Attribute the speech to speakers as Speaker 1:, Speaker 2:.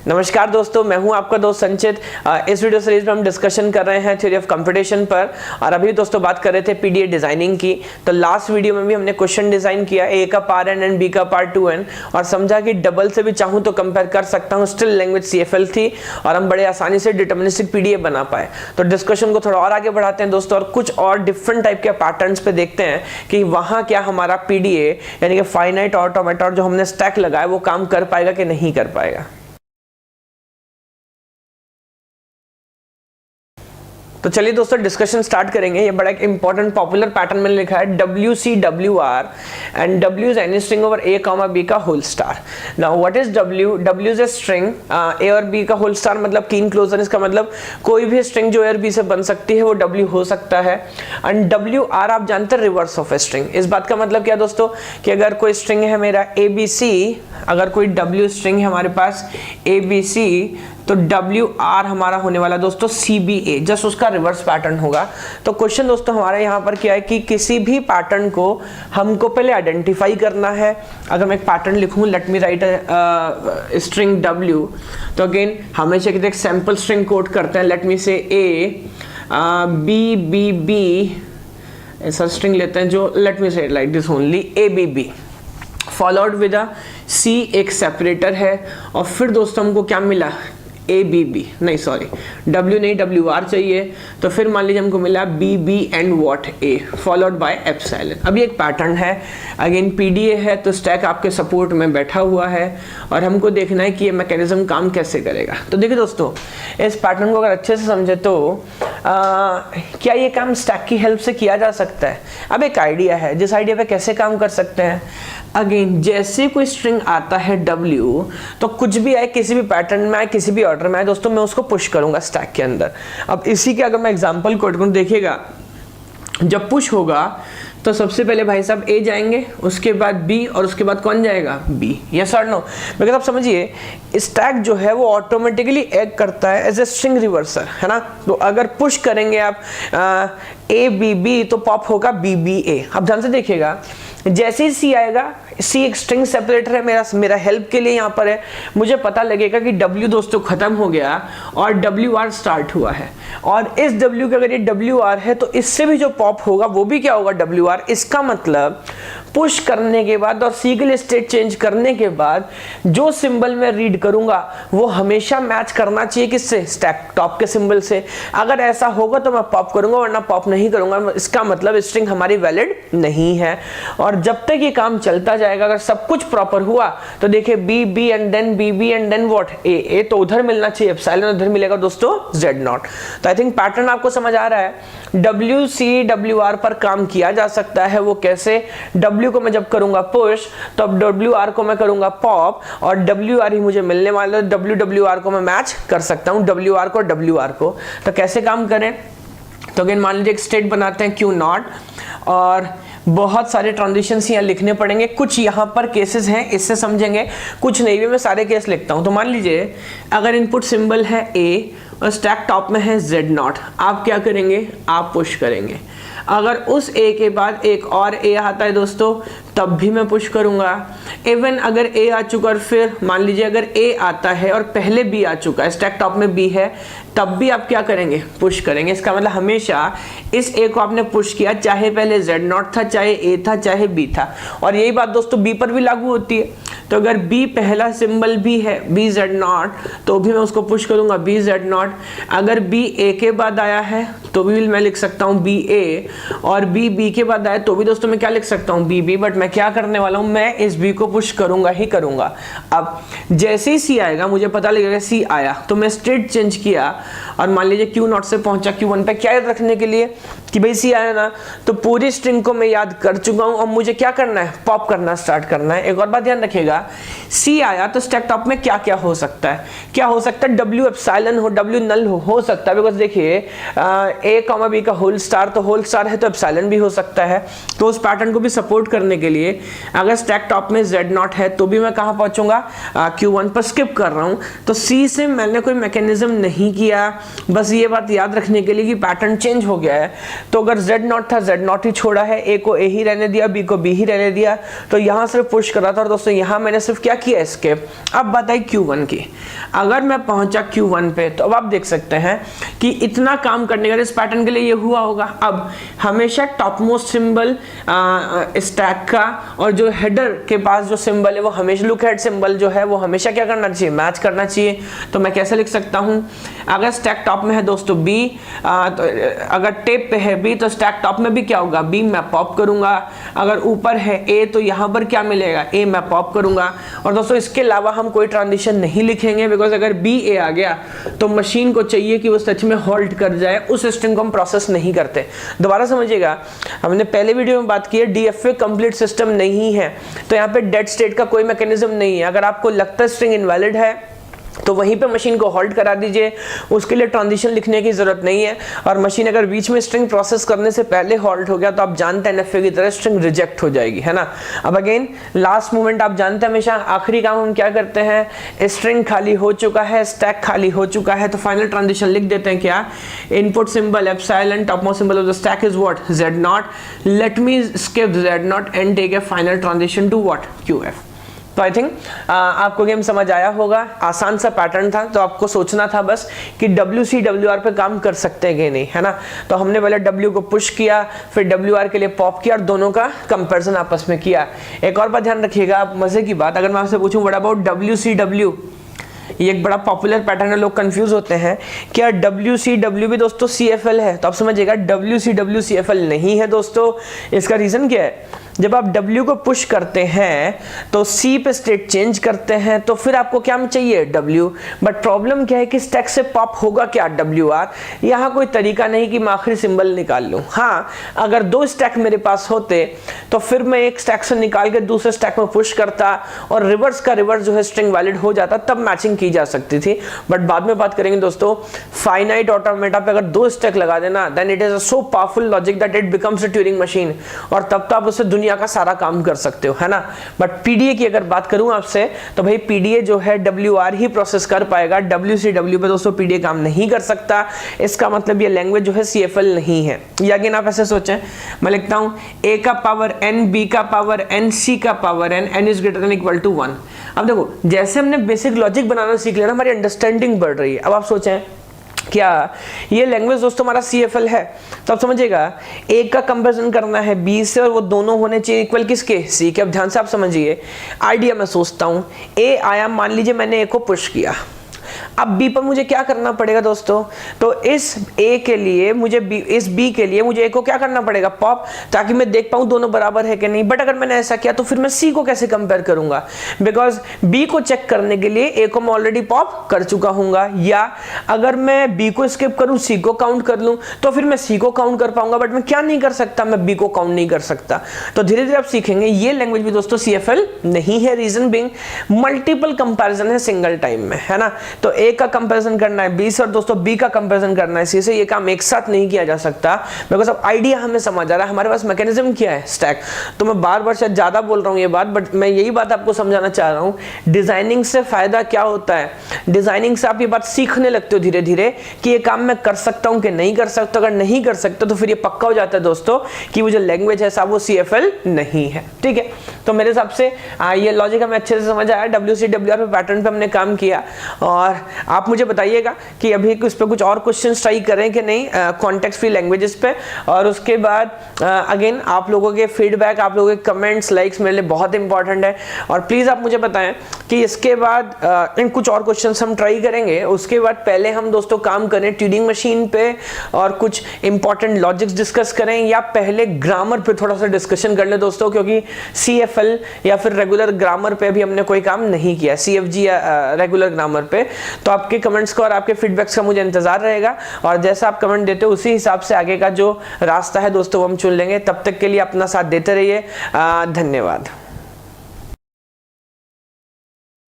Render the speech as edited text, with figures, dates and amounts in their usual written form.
Speaker 1: नमस्कार दोस्तों, मैं हूं आपका दोस्त संचित। इस वीडियो सीरीज में हम डिस्कशन कर रहे हैं थ्योरी ऑफ कंप्यूटेशन पर। और अभी दोस्तों बात कर रहे थे पीडीए डिजाइनिंग की। तो लास्ट वीडियो में भी हमने क्वेश्चन डिजाइन किया, ए का पार एन एंड बी का पार 2n, और समझा कि डबल से भी चाहूं तो कंपेयर कर सकता हूं। स्टिल लैंग्वेज CFL थी और हम बड़े आसानी से डिटर्मिनिस्टिक पीडीए बना पाए। तो डिस्कशन को थोड़ा और आगे बढ़ाते हैं दोस्तों, और कुछ और डिफरेंट टाइप के पैटर्न्स पे देखते हैं कि वहां क्या हमारा पीडीए यानी कि फाइनाइट ऑटोमेटा जो हमने स्टैक लगाया वो काम कर पाएगा कि नहीं कर पाएगा। तो चलिए दोस्तों डिस्कशन स्टार्ट करेंगे। ये बड़ा एक इंपॉर्टेंट पॉपुलर पैटर्न मैंने लिखा है WCWR and W is any string over A, B का whole star. Now what is W? W is a string A और B का होल स्टार मतलब की इनक्लोजर। इसका मतलब कोई भी स्ट्रिंग जो A और B से बन सकती है वो W हो सकता है। एंड WR आप जानते हैं रिवर्स ऑफ ए स्ट्रिंग। इस बात का मतलब क्या दोस्तों कि अगर कोई स्ट्रिंग है मेरा ABC, अगर कोई W स्ट्रिंग है हमारे पास ABC, तो WR हमारा होने वाला दोस्तों CBA, जस्ट उसका रिवर्स पैटर्न होगा। तो क्वेश्चन दोस्तों हमारे यहाँ पर क्या है कि किसी भी पैटर्न को हमको पहले आइडेंटिफाई करना है। अगर मैं एक पैटर्न लिखूँ, let me right string W, तो अगेन हमेशा एक सैंपल स्ट्रिंग कोड करते हैं। लेट मी से B ऐसा स्ट्रिंग लेते हैं जो लेट मी से like this only ABB followed with a C एक सेपरेटर है, और फिर दोस्तों हमको क्या मिला ABB, नहीं सॉरी W नहीं WR चाहिए। तो फिर मान लीजिए हमको मिला BB and what A followed by epsilon. अब ये एक पैटर्न है, अगेन PDA है, तो स्टैक आपके सपोर्ट में बैठा हुआ है और हमको देखना है कि ये मैकेनिज्म काम कैसे करेगा। तो देखिए दोस्तों इस पैटर्न को अगर अच्छे से समझे तो क्या ये काम स्टैक की हेल्प से किया जा सकता है? अब एक आइडिया है, जिस आइडिया पे कैसे काम कर सकते हैं। अगेन जैसे कोई स्ट्रिंग आता है W, तो कुछ भी आए, किसी भी पैटर्न में आए, किसी भी ऑर्डर में आए दोस्तों, मैं उसको पुश करूंगा स्टैक के अंदर। अब इसी के अगर मैं एग्जांपल कोड करूं, देखिएगा जब पुश होगा तो सबसे पहले भाई साहब A जाएंगे, उसके बाद B, और उसके बाद कौन जाएगा B। यस और नो? मगर आप समझिए स्टैक जो है वो ऑटोमेटिकली एक्ट करता है एज ए स्ट्रिंग रिवर्सर, है ना। तो अगर पुश करेंगे आप ABB तो पॉप होगा BBA। अब ध्यान से देखिएगा, जैसे ही C आएगा, C एक स्ट्रिंग सेपरेटर है मेरा हेल्प के लिए यहाँ पर है। मुझे पता लगेगा कि W दोस्तों खत्म हो गया और WR स्टार्ट हुआ है, और इस W का अगर ये WR है तो इससे भी जो पॉप होगा वो भी क्या होगा WR। इसका मतलब पुश करने के बाद और C के लिए स्टेट चेंज करने के बाद जो सिंबल मैं रीड करूंगा वो हमेशा मैच करना चाहिए किससे? स्टैक टॉप के सिंबल से। अगर ऐसा होगा तो मैं पॉप करूंगा, वरना पॉप नहीं करूंगा। इसका मतलब स्ट्रिंग हमारी वैलिड नहीं है। और जब तक ये काम चलता जाएगा, अगर सब कुछ प्रॉपर हुआ तो देखिए BB and then BB and then what A तो उधर मिलना चाहिए, एप्सिलॉन उधर मिलेगा दोस्तों Z0। तो आई थिंक पैटर्न आपको समझ आ रहा है। WCWR पर काम किया जा सकता है। वो कैसे? W को मैं जब करूंगा पुश तो अब WR को मैं करूंगा पॉप, और WR ही मुझे मिलने वाला है। WR को मैं मैच कर सकता हूं WR को WR को। तो कैसे काम करें? तो अगेन मान लीजिए एक स्टेट बनाते हैं Q0, और बहुत सारे ट्रांजिशंस यहाँ लिखने पड़ेंगे। कुछ यहाँ पर केसेस हैं, इससे समझेंगे, कुछ नहीं भी मैं सारे केस लिखता हूँ। तो मान लीजिए अगर इनपुट सिंबल है A और स्टैक टॉप में है Z0, आप क्या करेंगे? आप पुश करेंगे। अगर उस A के बाद एक और A आता है दोस्तों, तब भी मैं पुश करूंगा। इवन अगर A आ चुका और फिर मान लीजिए अगर A आता है और पहले B आ चुका है, स्टैक टॉप में B है, तब भी आप क्या करेंगे? पुश करेंगे। इसका मतलब हमेशा इस A को आपने पुश किया, चाहे पहले Z0 था, चाहे A था, चाहे B था। और यही बात दोस्तों B पर भी लागू होती है। तो अगर B पहला सिंबल भी है BZ0, तो भी मैं उसको पुश करूंगा BZ0। अगर B A के बाद आया है तो भी मैं लिख सकता हूँ BA, और B के बाद आया तो भी दोस्तों मैं क्या लिख सकता हूँ BB। बट मैं क्या करने वाला हूँ, मैं इस B को पुश करूंगा ही करूंगा। अब जैसे ही C आएगा, मुझे पता लगेगा C आया, तो मैं स्टेट चेंज किया और मान लीजिए Q0 से पहुंचा Q1 पे। क्या याद रखने के लिए कि भाई C आया ना, तो पूरी स्ट्रिंग को मैं याद कर चुका हूं। अब मुझे क्या करना है? पॉप करना स्टार्ट करना है। एक और बात ध्यान रखिएगा, C आया तो स्टैक टॉप में क्या क्या हो सकता है? क्या हो सकता है? W एप्सिलॉन हो, W नल हो सकता है। बिकॉज देखिए A, B का होल स्टार, तो होल स्टार है तो एप्सिलॉन भी हो सकता है। तो उस पैटर्न को भी सपोर्ट करने के लिए अगर स्टैक टॉप में Z0 है तो भी मैं कहाँ पहुंचूंगा, Q1 पर स्किप कर रहा हूं। तो C से मैंने कोई मैकेनिज्म नहीं किया, बस ये बात याद रखने के लिए कि पैटर्न चेंज हो गया है। तो अगर Z0 था, Z0 ही छोड़ा है, A को A ही रहने दिया, B को B ही रहने दिया, तो यहां सिर्फ पुश कर रहा था। और दोस्तों यहां मैंने सिर्फ क्या किया, एस्केप। अब बात आई Q1 की। अगर मैं पहुंचा Q1 पे तो अब आप देख सकते हैं कि इतना काम करने का इस पैटर्न के लिए ये हुआ होगा। अब हमेशा टॉप मोस्ट सिंबल स्टैक का और जो हेडर के पास जो सिंबल है वो हमेशा लुक हेड सिंबल जो है वो हमेशा क्या करना चाहिए, मैच करना चाहिए। तो मैं कैसे लिख सकता हूं, अगर स्टैक टॉप में है दोस्तों B, तो अगर टेप पे है B तो स्टैक टॉप में भी क्या होगा, B मैं पॉप करूंगा। अगर ऊपर है A तो यहां पर क्या मिलेगा, A मैं पॉप करूंगा। और दोस्तों इसके अलावा हम कोई ट्रांजिशन नहीं लिखेंगे, बिकॉज अगर B A आ गया तो मशीन को चाहिए कि वो सच में होल्ड कर जाए, उस स्ट्रिंग को हम प्रोसेस नहीं करते। दोबारा समझिएगा, हमने पहले वीडियो में बात की है DFA कंप्लीट सिस्टम नहीं है, तो यहाँ पे डेड स्टेट का कोई मैकेनिज्म नहीं है। अगर आपको लगता है स्ट्रिंग इनवैलिड है तो वहीं पे मशीन को होल्ड करा दीजिए, उसके लिए ट्रांजिशन लिखने की जरूरत नहीं है। और मशीन अगर बीच में स्ट्रिंग प्रोसेस करने से पहले होल्ड हो गया तो आप जानते हैं NFA की तरह स्ट्रिंग रिजेक्ट हो जाएगी, है ना। अब अगेन लास्ट मोमेंट आप जानते हैं, हमेशा आखिरी काम हम क्या करते हैं, स्ट्रिंग खाली हो चुका है, स्टैक खाली हो चुका है, तो फाइनल ट्रांजिशन लिख देते हैं क्या, input symbol epsilon, top most symbol of the stack is what, Z0, let me skip Z0 and take a final transition to what, QF। तो आई थिंक आपको गेम समझ आया होगा, आसान सा पैटर्न था। तो आपको सोचना था बस कि WC WR पे काम कर सकते हैं कि नहीं, है ना। तो हमने पहले W को पुश किया, फिर WR के लिए पॉप किया और दोनों का कंपैरिजन आपस में किया। एक और बात ध्यान रखिएगा, आप मजे की बात, अगर मैं आपसे पूछूं व्हाट अबाउट WCW, ये एक बड़ा पॉपुलर पैटर्न है, लोग कंफ्यूज होते हैं, क्या WCW भी दोस्तों CFL है? तो आप समझिएगा WCW CFL नहीं है दोस्तों। इसका रीजन क्या है, जब आप W को पुश करते हैं तो C पे स्टेट चेंज करते हैं, तो फिर आपको क्या चाहिए, W। बट प्रॉब्लम क्या है कि स्टैक से पॉप होगा क्या, WR। यहाँ कोई तरीका नहीं कि मैं आखिरी सिंबल निकाल लूँ। हाँ, अगर दो स्टैक मेरे पास होते तो फिर मैं एक स्टैक से निकाल के दूसरे स्टैक में पुश करता और रिवर्स का रिवर्स जो है स्ट्रिंग वैलिड हो जाता, तब मैचिंग की जा सकती थी। बट बाद में बात करेंगे दोस्तों, फाइनाइट ऑटोमेटा पे अगर दो स्टैक लगा देना, then it is a so powerful logic that it becomes a Turing machine, और तब तो आप उससे दुनिया का सारा काम कर सकते हो, है ना। बट PDA की अगर बात करूं आपसे तो भाई PDA जो है WR ही प्रोसेस कर पाएगा, WCW पे दोस्तों PDA काम नहीं कर सकता। इसका मतलब ये लैंग्वेज जो है CFL नहीं है। या अगेन आप ऐसे सोचें, मैं लिखता हूं A का पावर N, B का पावर N, C का power N, N is greater than equal to 1। अब देखो, जैसे हमने बेसिक लॉजिक बनाना सीख लिया ना, हमारी अंडरस्टैंडिंग बढ़ रही है। अब आप सोचें क्या ये लैंग्वेज दोस्तों हमारा CFL है, तो आप समझिएगा A का कंपैरिजन करना है B से और वो दोनों होने चाहिए इक्वल किसके, C के। अब ध्यान से आप समझिए, आइडिया मैं सोचता हूं, A आया, मान लीजिए मैंने A को पुश किया, अब B पर मुझे क्या करना पड़ेगा दोस्तों, तो इस A के लिए मुझे इस B के लिए मुझे A को क्या करना पड़ेगा, पॉप, ताकि मैं देख पाऊं दोनों बराबर है कि नहीं। बट अगर मैंने ऐसा किया तो फिर मैं C को कैसे कंपेयर करूंगा, बिकॉज B को चेक करने के लिए A को मैं ऑलरेडी पॉप कर चुका हूंगा। या अगर मैं B को स्किप करूं, C को काउंट कर लूं, तो फिर मैं C को काउंट कर पाऊंगा। बट मैं क्या नहीं कर सकता, मैं B को काउंट नहीं कर सकता। तो धीरे धीरे आप सीखेंगे, ये लैंग्वेज भी दोस्तों CFL नहीं है। रीजन बीइंग मल्टीपल कंपैरिजन है सिंगल टाइम में, है ना। तो A का कंपैरिजन करना है B से और दोस्तों B का कंपैरिजन करना है C से, ये काम एक साथ नहीं किया जा सकता। बिकॉज अब आइडिया हमें समझ आ रहा है, हमारे पास मैकेनिज्म क्या है, स्टैक। तो मैं बार बार शायद ज्यादा बोल रहा हूँ ये बात, बट मैं यही बात आपको समझाना चाह रहा हूँ। डिजाइनिंग से फायदा क्या होता है, डिजाइनिंग से आप ये बात सीखने लगते हो धीरे धीरे कि ये काम मैं कर सकता हूँ कि नहीं कर सकता। अगर नहीं कर सकता तो फिर ये पक्का हो जाता है दोस्तों कि वो जो लैंग्वेज है साहब वो CFL नहीं है, ठीक है। तो मेरे हिसाब से ये लॉजिक हमें अच्छे से समझ आया। WCWR पे पैटर्न पे हमने काम किया, और आप मुझे बताइएगा कि अभी इस पे कुछ और क्वेश्चंस ट्राई करें कि नहीं कॉन्टेक्स्ट फ्री लैंग्वेजेस पे। और उसके बाद अगेन आप लोगों के फीडबैक, आप लोगों के कमेंट्स, लाइक्स मेरे लिए बहुत इंपॉर्टेंट है। और प्लीज आप मुझे बताएं कि इसके बाद इन कुछ और क्वेश्चंस हम ट्राई करेंगे। उसके बाद पहले हम दोस्तों काम करें ट्यूनिंग मशीन पे और कुछ इंपॉर्टेंट लॉजिक्स डिस्कस करें, या पहले ग्रामर पे थोड़ा सा डिस्कशन कर ले दोस्तों, क्योंकि CFL या फिर रेगुलर ग्रामर पे भी हमने कोई काम नहीं किया, CFG या रेगुलर ग्रामर पे। तो आपके कमेंट्स का और आपके फीडबैक्स का मुझे इंतजार रहेगा, और जैसा आप कमेंट देते हो उसी हिसाब से आगे का जो रास्ता है दोस्तों वो हम चुन लेंगे। तब तक के लिए अपना साथ देते रहिए, धन्यवाद।